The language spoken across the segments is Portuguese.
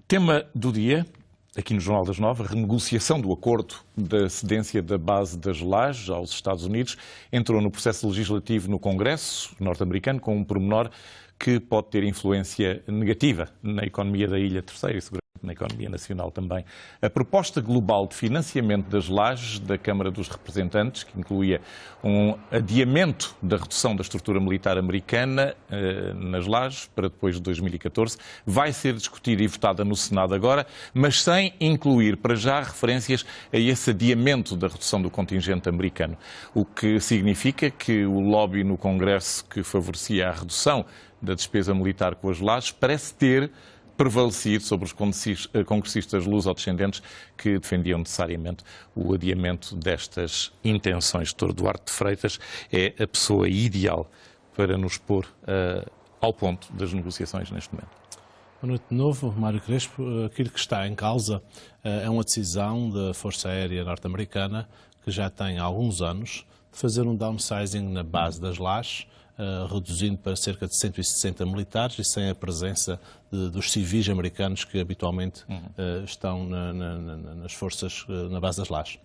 Tema do dia, aqui no Jornal das 9, a renegociação do acordo da cedência da base das Lajes aos Estados Unidos entrou no processo legislativo no Congresso norte-americano com um pormenor que pode ter influência negativa na economia da Ilha Terceira e seguramente na economia nacional também. A proposta global de financiamento das Lajes da Câmara dos Representantes, que incluía um adiamento da redução da estrutura militar americana nas Lajes para depois de 2014, vai ser discutida e votada no Senado agora, mas sem incluir para já referências a esse adiamento da redução do contingente americano, o que significa que o lobby no Congresso que favorecia a redução da despesa militar com as Lajes parece ter prevalecido sobre os congressistas luso-descendentes que defendiam necessariamente o adiamento destas intenções. Dr. Duarte de Freitas é a pessoa ideal para nos pôr ao ponto das negociações neste momento. Boa noite de novo, Mário Crespo. Aquilo que está em causa é uma decisão da Força Aérea Norte-Americana que já tem alguns anos de fazer um downsizing na base das Lajes, reduzindo para cerca de 160 militares e sem a presença dos civis americanos que habitualmente estão nas forças na base das Lajes.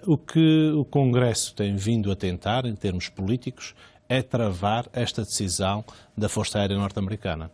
O que o Congresso tem vindo a tentar, em termos políticos, é travar esta decisão da Força Aérea Norte-Americana.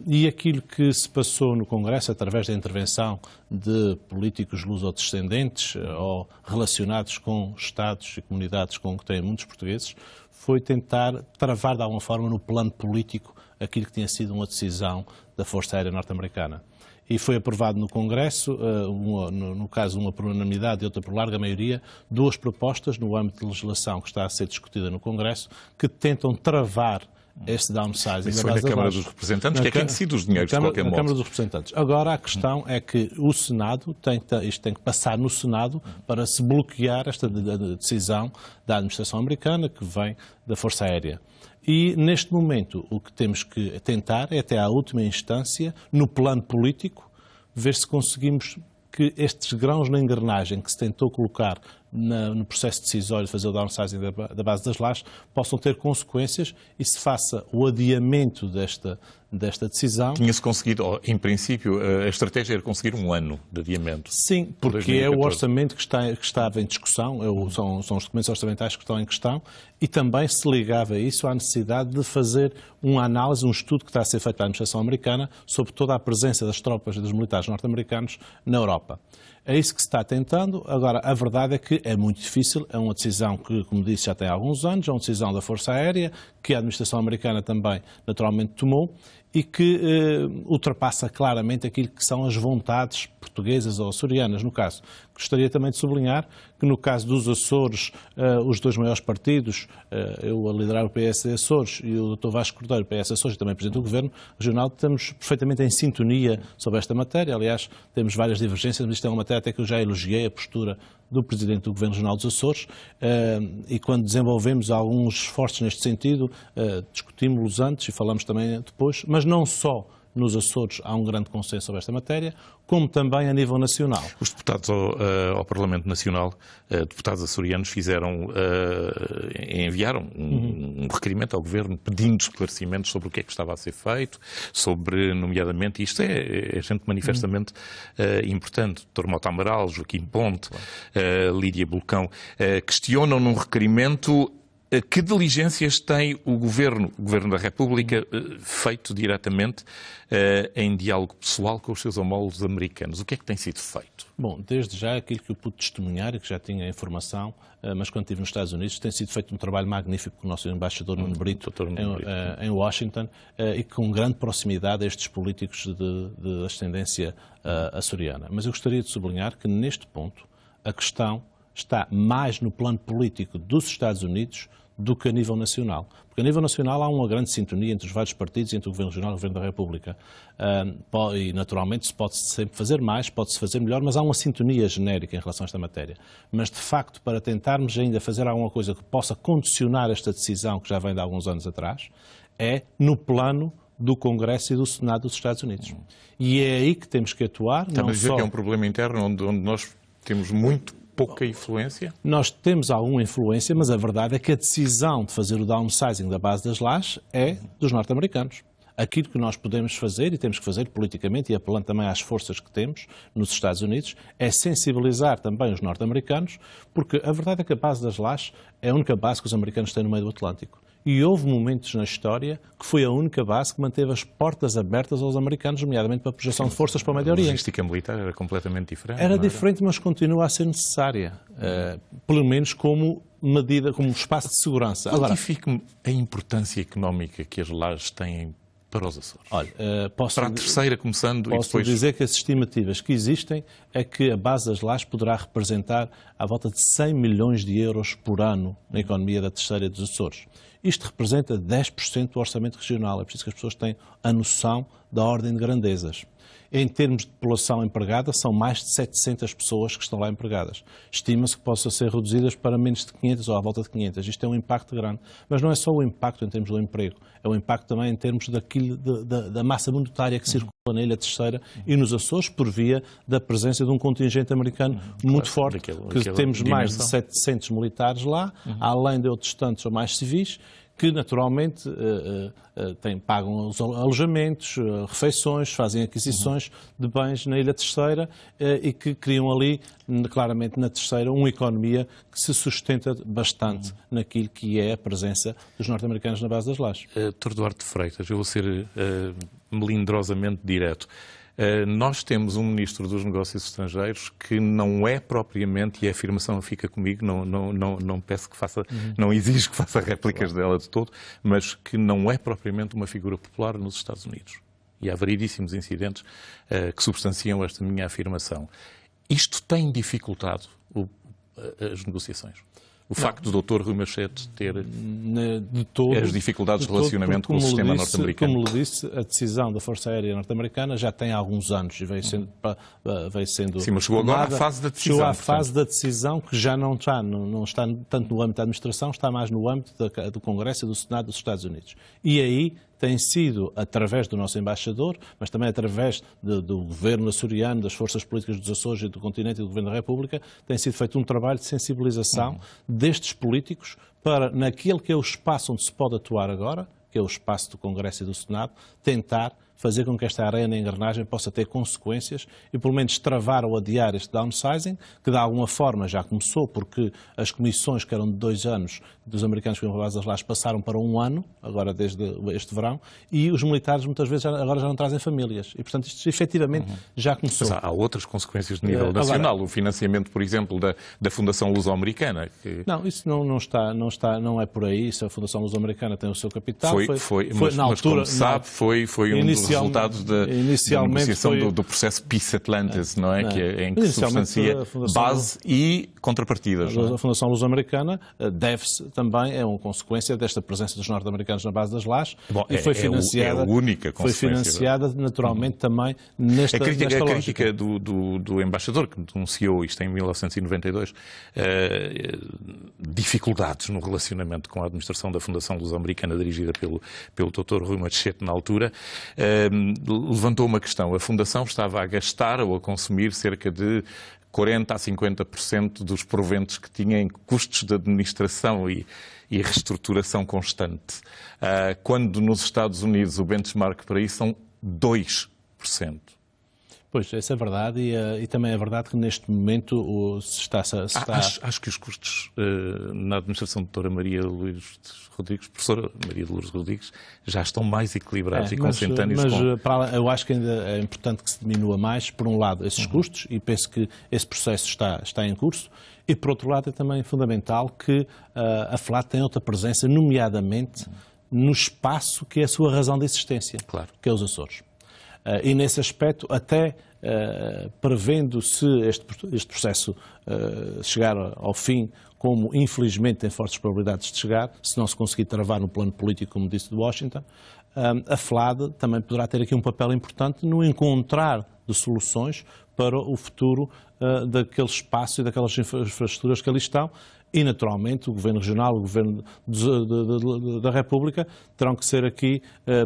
E aquilo que se passou no Congresso, através da intervenção de políticos luso-descendentes ou relacionados com estados e comunidades com que têm muitos portugueses, foi tentar travar de alguma forma no plano político aquilo que tinha sido uma decisão da Força Aérea Norte-Americana. E foi aprovado no Congresso, no caso uma por unanimidade e outra por larga maioria, duas propostas no âmbito de legislação que está a ser discutida no Congresso que tentam travar este downsizing. Isso foi na Câmara dos Representantes, que é quem decide os dinheiros de qualquer modo. Na Câmara dos Representantes. Agora a questão é que o Senado isto tem que passar no Senado para se bloquear esta decisão da administração americana que vem da Força Aérea. E neste momento o que temos que tentar é até à última instância, no plano político, ver se conseguimos que estes grãos na engrenagem que se tentou colocar no processo decisório de fazer o downsizing da base das Lajes possam ter consequências e se faça o adiamento desta decisão. Tinha-se conseguido, em princípio, a estratégia era conseguir um ano de adiamento. Sim, porque é o orçamento que estava em discussão, são os documentos orçamentais que estão em questão e também se ligava a isso à necessidade de fazer uma análise, um estudo que está a ser feito pela administração americana sobre toda a presença das tropas e dos militares norte-americanos na Europa. É isso que se está tentando. Agora, a verdade é que é muito difícil, é uma decisão que, como disse, já tem alguns anos, é uma decisão da Força Aérea, que a administração americana também naturalmente tomou e que ultrapassa claramente aquilo que são as vontades portuguesas ou açorianas, no caso. Gostaria também de sublinhar que no caso dos Açores, os dois maiores partidos, eu a liderar o PS de Açores e o Dr. Vasco Cordeiro, PS Açores e também Presidente do Governo Regional, estamos perfeitamente em sintonia sobre esta matéria. Aliás, temos várias divergências, mas isto é uma matéria até que eu já elogiei a postura do Presidente do Governo Regional dos Açores e quando desenvolvemos alguns esforços neste sentido, discutimos-los antes e falamos também depois, mas não só nos Açores há um grande consenso sobre esta matéria, como também a nível nacional. Os deputados ao Parlamento Nacional, deputados açorianos, enviaram um requerimento ao Governo pedindo esclarecimentos sobre o que é que estava a ser feito, sobre, nomeadamente, isto é gente manifestamente importante, Dr. Mota Amaral, Joaquim Ponte, Lídia Bulcão, questionam num requerimento que diligências tem o Governo da República feito diretamente em diálogo pessoal com os seus homólogos americanos? O que é que tem sido feito? Bom, desde já aquilo que eu pude testemunhar e que já tinha informação, mas quando estive nos Estados Unidos tem sido feito um trabalho magnífico com o nosso embaixador Nuno Brito em Washington e com grande proximidade a estes políticos de ascendência açoriana. Mas eu gostaria de sublinhar que neste ponto a questão está mais no plano político dos Estados Unidos do que a nível nacional. Porque a nível nacional há uma grande sintonia entre os vários partidos, entre o Governo Regional e o Governo da República. E, naturalmente, se pode sempre fazer mais, pode-se fazer melhor, mas há uma sintonia genérica em relação a esta matéria. Mas, de facto, para tentarmos ainda fazer alguma coisa que possa condicionar esta decisão, que já vem de alguns anos atrás, é no plano do Congresso e do Senado dos Estados Unidos. E é aí que temos que atuar. Está a dizer que é um problema interno onde nós temos muito pouca influência? Nós temos alguma influência, mas a verdade é que a decisão de fazer o downsizing da base das Lajes é dos norte-americanos. Aquilo que nós podemos fazer, e temos que fazer politicamente, e apelando também às forças que temos nos Estados Unidos, é sensibilizar também os norte-americanos, porque a verdade é que a base das Lajes é a única base que os americanos têm no meio do Atlântico. E houve momentos na história que foi a única base que manteve as portas abertas aos americanos, nomeadamente para a projeção de forças para o Médio Oriente. A logística militar era completamente diferente. Era diferente, mas continua a ser necessária, pelo menos como medida, como espaço de segurança. Quantifique-me a importância económica que as Lajes têm para os Açores. Olha, para a terceira, começando, e depois... Posso dizer que as estimativas que existem é que a base das Lajes poderá representar à volta de 100 milhões de euros por ano na economia da terceira dos Açores. Isto representa 10% do orçamento regional. É preciso que as pessoas tenham a noção da ordem de grandezas. Em termos de população empregada, são mais de 700 pessoas que estão lá empregadas. Estima-se que possam ser reduzidas para menos de 500 ou à volta de 500. Isto é um impacto grande. Mas não é só o impacto em termos do emprego, é o impacto também em termos da massa monetária que circula na Ilha Terceira e nos Açores, por via da presença de um contingente americano muito forte, que temos mais de 700 militares lá, além de outros tantos ou mais civis, que naturalmente pagam os alojamentos, refeições, fazem aquisições de bens na Ilha Terceira e que criam ali, claramente na Terceira, uma economia que se sustenta bastante naquilo que é a presença dos norte-americanos na base das Lajes. Dr. Duarte Freitas, eu vou ser melindrosamente direto. Nós temos um Ministro dos Negócios Estrangeiros que não é propriamente, e a afirmação fica comigo, não peço que faça, não exijo que faça réplicas dela de todo, mas que não é propriamente uma figura popular nos Estados Unidos. E há variedíssimos incidentes que substanciam esta minha afirmação. Isto tem dificultado as negociações? O facto do Dr. Rui Machete ter as dificuldades de relacionamento com o sistema norte-americano. Como lhe disse, a decisão da Força Aérea Norte-Americana já tem alguns anos e veio sendo Sim, mas chegou agora à fase da decisão. Chegou à fase da decisão que já não está tanto no âmbito da administração, está mais no âmbito do Congresso e do Senado dos Estados Unidos. E aí tem sido, através do nosso embaixador, mas também através do governo açoriano, das forças políticas dos Açores e do continente e do Governo da República, tem sido feito um trabalho de sensibilização destes políticos para, naquele que é o espaço onde se pode atuar agora, que é o espaço do Congresso e do Senado, tentar fazer com que esta arena em engrenagem possa ter consequências e, pelo menos, travar ou adiar este downsizing, que de alguma forma já começou, porque as comissões que eram de 2 anos dos americanos que iam para a base das Lajes passaram para 1 ano, agora desde este verão, e os militares muitas vezes agora já não trazem famílias. E, portanto, isto efetivamente já começou. Mas há outras consequências de nível nacional. O financiamento, por exemplo, da Fundação Luso-Americana. Não, isso não é por aí. Isso, a Fundação Luso-Americana tem o seu capital. Mas como se sabe, foi um dos resultados da negociação do processo Peace Atlantis, não é? Em que substancia base e contrapartidas. A Fundação Luso-Americana deve-se também, é uma consequência desta presença dos norte-americanos na base das Lajes e foi financiada, é a única consequência. Foi financiada naturalmente também nesta lógica. A crítica do embaixador, que denunciou isto em 1992, dificuldades no relacionamento com a administração da Fundação Luso-Americana dirigida pelo Dr. Rui Machete na altura, levantou uma questão. A Fundação estava a gastar ou a consumir cerca de 40% a 50% dos proventos que tinha em custos de administração e reestruturação constante. Quando nos Estados Unidos o benchmark para isso são 2%. Pois, essa é verdade e também é verdade que neste momento se está... Acho que os custos na administração da doutora Maria Lourdes Rodrigues, professora Maria Lourdes Rodrigues, já estão mais equilibrados e consentâneos mas eu acho que ainda é importante que se diminua mais, por um lado, esses custos, e penso que esse processo está em curso, e por outro lado é também fundamental que a FLAD tenha outra presença, nomeadamente no espaço que é a sua razão de existência, claro, que é os Açores. E nesse aspecto, até prevendo se este processo chegar ao fim, como infelizmente tem fortes probabilidades de chegar, se não se conseguir travar no plano político, como disse de Washington, a FLAD também poderá ter aqui um papel importante no encontrar de soluções para o futuro daquele espaço e daquelas infraestruturas que ali estão. E, naturalmente, o Governo Regional, o Governo da República terão que ser aqui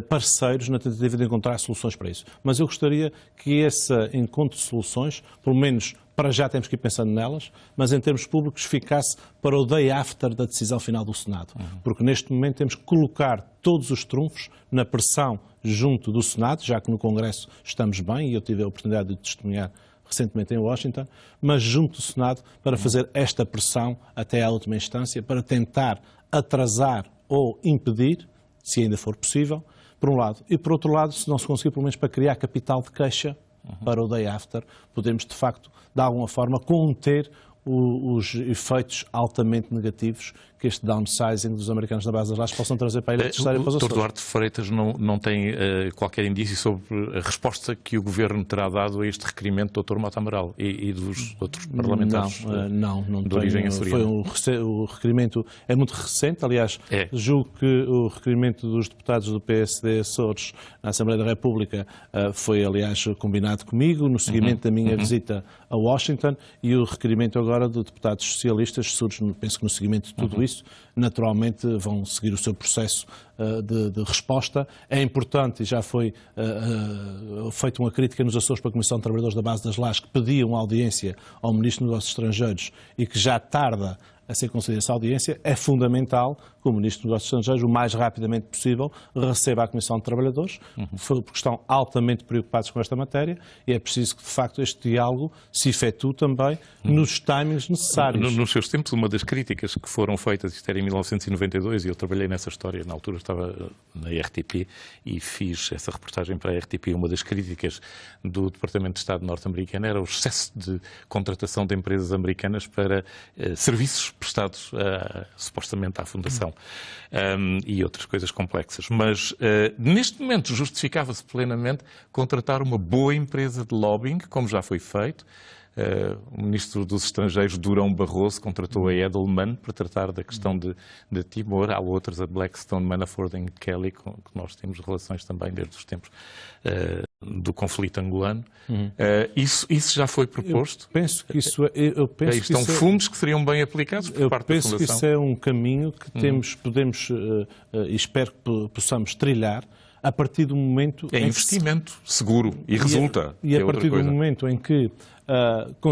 parceiros na tentativa de encontrar soluções para isso. Mas eu gostaria que esse encontro de soluções, pelo menos para já temos que ir pensando nelas, mas em termos públicos ficasse para o day after da decisão final do Senado. Porque neste momento temos que colocar todos os trunfos na pressão junto do Senado, já que no Congresso estamos bem, e eu tive a oportunidade de testemunhar recentemente em Washington, mas junto do Senado para fazer esta pressão até à última instância, para tentar atrasar ou impedir, se ainda for possível, por um lado. E por outro lado, se não se conseguir, pelo menos para criar capital de queixa para o day after, podemos de facto, de alguma forma, conter os efeitos altamente negativos que este downsizing dos americanos da base das lajes possam trazer para a ilha terceira e para os Dr. Açores. Duarte Freitas não tem qualquer indício sobre a resposta que o Governo terá dado a este requerimento do Dr. Mota Amaral e dos outros parlamentares não de origem açoriana? O requerimento é muito recente, aliás, julgo que o requerimento dos deputados do PSD Açores na Assembleia da República foi, aliás, combinado comigo no seguimento da minha visita a Washington, e o requerimento agora de deputados socialistas surge, penso que no seguimento de tudo isso, naturalmente vão seguir o seu processo de resposta. É importante, e já foi feita uma crítica nos Açores pela Comissão de Trabalhadores da Base das Lajes, que pediam audiência ao Ministro dos Negócios Estrangeiros e que já tarda a ser concedida essa audiência. É fundamental que o Ministro dos Negócios Estrangeiros, o mais rapidamente possível, receba a Comissão de Trabalhadores, porque estão altamente preocupados com esta matéria, e é preciso que, de facto, este diálogo se efetue também nos timings necessários. Nos seus tempos, uma das críticas que foram feitas, isto era em 1992, e eu trabalhei nessa história, na altura estava na RTP e fiz essa reportagem para a RTP, uma das críticas do Departamento de Estado norte-americano era o excesso de contratação de empresas americanas para serviços prestados supostamente à Fundação e outras coisas complexas. Mas neste momento justificava-se plenamente contratar uma boa empresa de lobbying, como já foi feito. O Ministro dos Estrangeiros, Durão Barroso, contratou a Edelman para tratar da questão de Timor. Há outras, a Blackstone, Manafort e Kelly, com que nós temos relações também desde os tempos do conflito angolano. Isso já foi proposto? Eu penso que isso Estão fundos que seriam bem aplicados por parte da Fundação? Eu penso que isso é um caminho que podemos e espero que possamos trilhar a partir do momento... É investimento seguro e resulta. E a partir do momento em que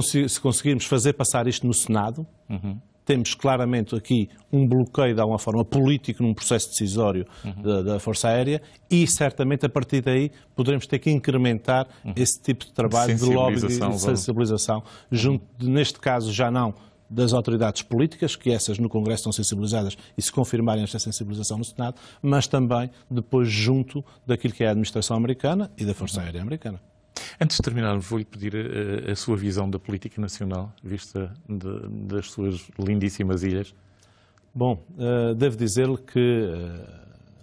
se conseguirmos fazer passar isto no Senado, temos claramente aqui um bloqueio, de alguma forma, político num processo decisório da Força Aérea, e certamente a partir daí poderemos ter que incrementar esse tipo de trabalho de lobby e de sensibilização, junto, neste caso já não das autoridades políticas, que essas no Congresso estão sensibilizadas e se confirmarem esta sensibilização no Senado, mas também depois junto daquilo que é a administração americana e da Força Aérea americana. Antes de terminarmos, vou-lhe pedir a sua visão da política nacional, vista das suas lindíssimas ilhas. Bom, devo dizer-lhe que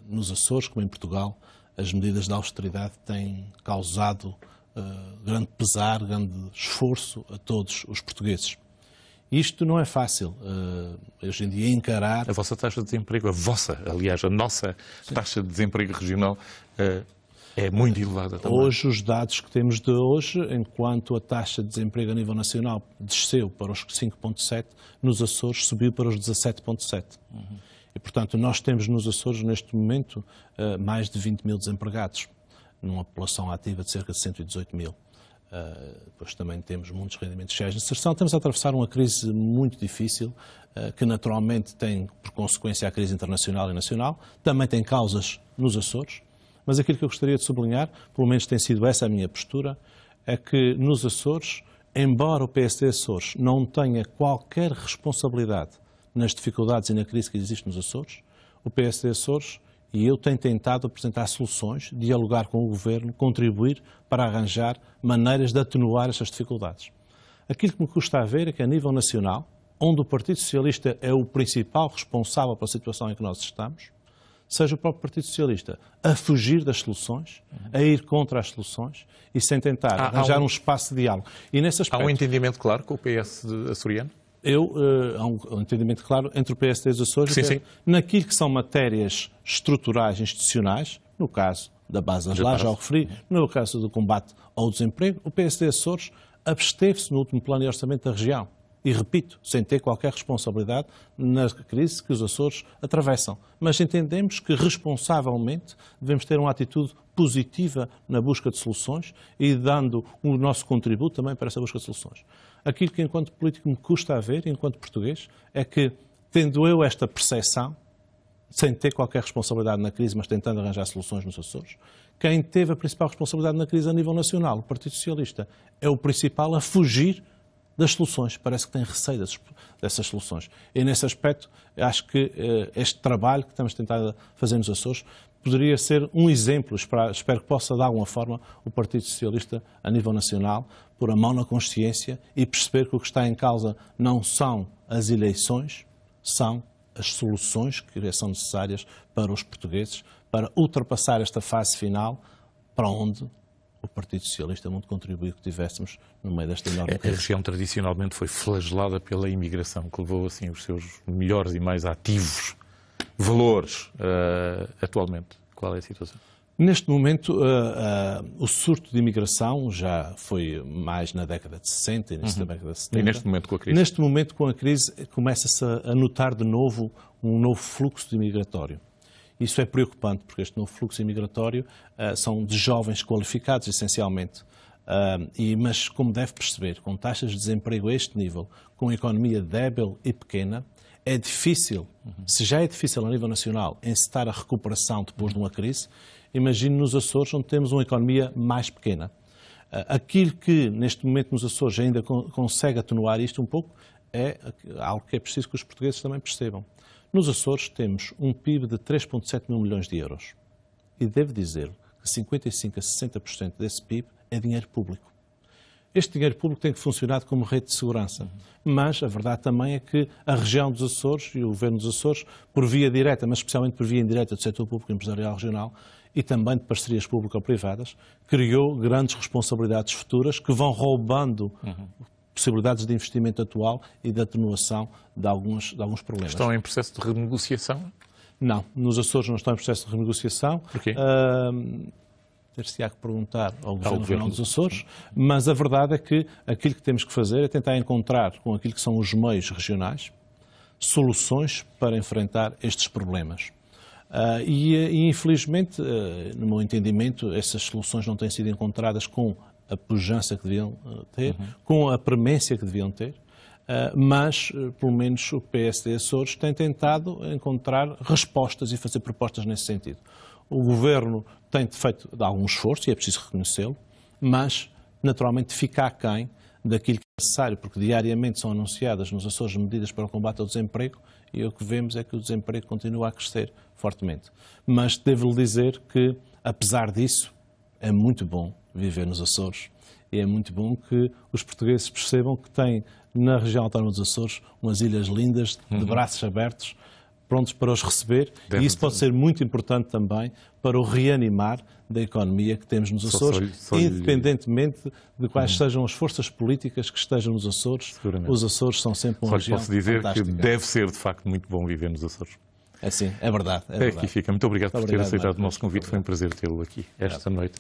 nos Açores, como em Portugal, as medidas de austeridade têm causado grande pesar, grande esforço a todos os portugueses. Isto não é fácil, hoje em dia, encarar... A vossa taxa de desemprego, aliás, a nossa taxa de desemprego regional é muito elevada também. Hoje, os dados que temos de hoje, enquanto a taxa de desemprego a nível nacional desceu para os 5,7, nos Açores subiu para os 17,7. E, portanto, nós temos nos Açores, neste momento, mais de 20 mil desempregados, numa população ativa de cerca de 118 mil. Depois também temos muitos rendimentos sociais de inserção. Estamos a atravessar uma crise muito difícil, que naturalmente tem por consequência a crise internacional e nacional, também tem causas nos Açores, mas aquilo que eu gostaria de sublinhar, pelo menos tem sido essa a minha postura, é que nos Açores, embora o PSD Açores não tenha qualquer responsabilidade nas dificuldades e na crise que existe nos Açores, o PSD Açores e eu tenho tentado apresentar soluções, dialogar com o Governo, contribuir para arranjar maneiras de atenuar estas dificuldades. Aquilo que me custa a ver é que, a nível nacional, onde o Partido Socialista é o principal responsável pela situação em que nós estamos, seja o próprio Partido Socialista a fugir das soluções, a ir contra as soluções e sem tentar arranjar um espaço de diálogo. E nesse aspecto, há um entendimento claro com o PS açoriano? Há um entendimento claro entre o PSD e os Açores, naquilo que são matérias estruturais, institucionais, no caso da base das lajes, já o referi, no caso do combate ao desemprego, o PSD Açores absteve-se no último plano de orçamento da região. e, repito, sem ter qualquer responsabilidade na crise que os Açores atravessam. Mas entendemos que, responsavelmente, devemos ter uma atitude positiva na busca de soluções e dando o nosso contributo também para essa busca de soluções. Aquilo que, enquanto político, me custa a ver, enquanto português, é que, tendo eu esta percepção, sem ter qualquer responsabilidade na crise, mas tentando arranjar soluções nos Açores, quem teve a principal responsabilidade na crise a nível nacional, o Partido Socialista, é o principal a fugir das soluções. Parece que tem receio dessas soluções. E, nesse aspecto, acho que este trabalho que estamos tentando fazer nos Açores poderia ser um exemplo, espero que possa, de alguma forma, o Partido Socialista, a nível nacional, pôr a mão na consciência e perceber que o que está em causa não são as eleições, são as soluções que são necessárias para os portugueses, para ultrapassar esta fase final, para onde o Partido Socialista muito contribuiu que tivéssemos no meio desta enorme crise. A região tradicionalmente foi flagelada pela imigração, que levou assim os seus melhores e mais ativos valores. Atualmente, qual é a situação? Neste momento, o surto de imigração já foi mais na década de 60, início da década de 70. E neste momento com a crise? Neste momento, com a crise, começa-se a notar de novo um novo fluxo imigratório. Isso é preocupante, porque este novo fluxo imigratório são de jovens qualificados, essencialmente. Mas, como deve perceber, com taxas de desemprego a este nível, com a economia débil e pequena, é difícil, se já é difícil a nível nacional, encetar a recuperação depois de uma crise, imagine nos Açores, onde temos uma economia mais pequena. Aquilo que, neste momento, nos Açores ainda consegue atenuar isto um pouco, é algo que é preciso que os portugueses também percebam. Nos Açores temos um PIB de 3,7 mil milhões de euros. E devo dizer que 55% a 60% desse PIB é dinheiro público. Este dinheiro público tem que funcionar como rede de segurança. Mas a verdade também é que a região dos Açores e o governo dos Açores, por via direta, mas especialmente por via indireta do setor público empresarial regional e também de parcerias público-privadas, criou grandes responsabilidades futuras que vão roubando possibilidades de investimento atual e de atenuação de alguns problemas. Estão em processo de renegociação? Não, nos Açores não estão em processo de renegociação. Porquê? Ter-se-á que perguntar ao Governo dos Açores, mas a verdade é que aquilo que temos que fazer é tentar encontrar, com aquilo que são os meios regionais, soluções para enfrentar estes problemas. Infelizmente, no meu entendimento, essas soluções não têm sido encontradas com a pujança que deviam ter, com a premência que deviam ter, mas, pelo menos, o PSD Açores tem tentado encontrar respostas e fazer propostas nesse sentido. O Governo tem feito algum esforço, e é preciso reconhecê-lo, mas, naturalmente, fica aquém daquilo que é necessário, porque diariamente são anunciadas nos Açores medidas para o combate ao desemprego e o que vemos é que o desemprego continua a crescer fortemente. Mas devo-lhe dizer que, apesar disso, é muito bom viver nos Açores e é muito bom que os portugueses percebam que têm na região autónoma dos Açores umas ilhas lindas, de braços abertos, prontos para os receber, e isso pode ser muito importante também para o reanimar da economia que temos nos Açores, independentemente de quais sejam as forças políticas que estejam nos Açores. Os Açores são sempre uma região posso dizer fantástica. Que deve ser, de facto, muito bom viver nos Açores. É sim, é verdade. Aqui fica. Muito obrigado por ter aceitado o nosso convite. Foi um prazer tê-lo aqui esta noite.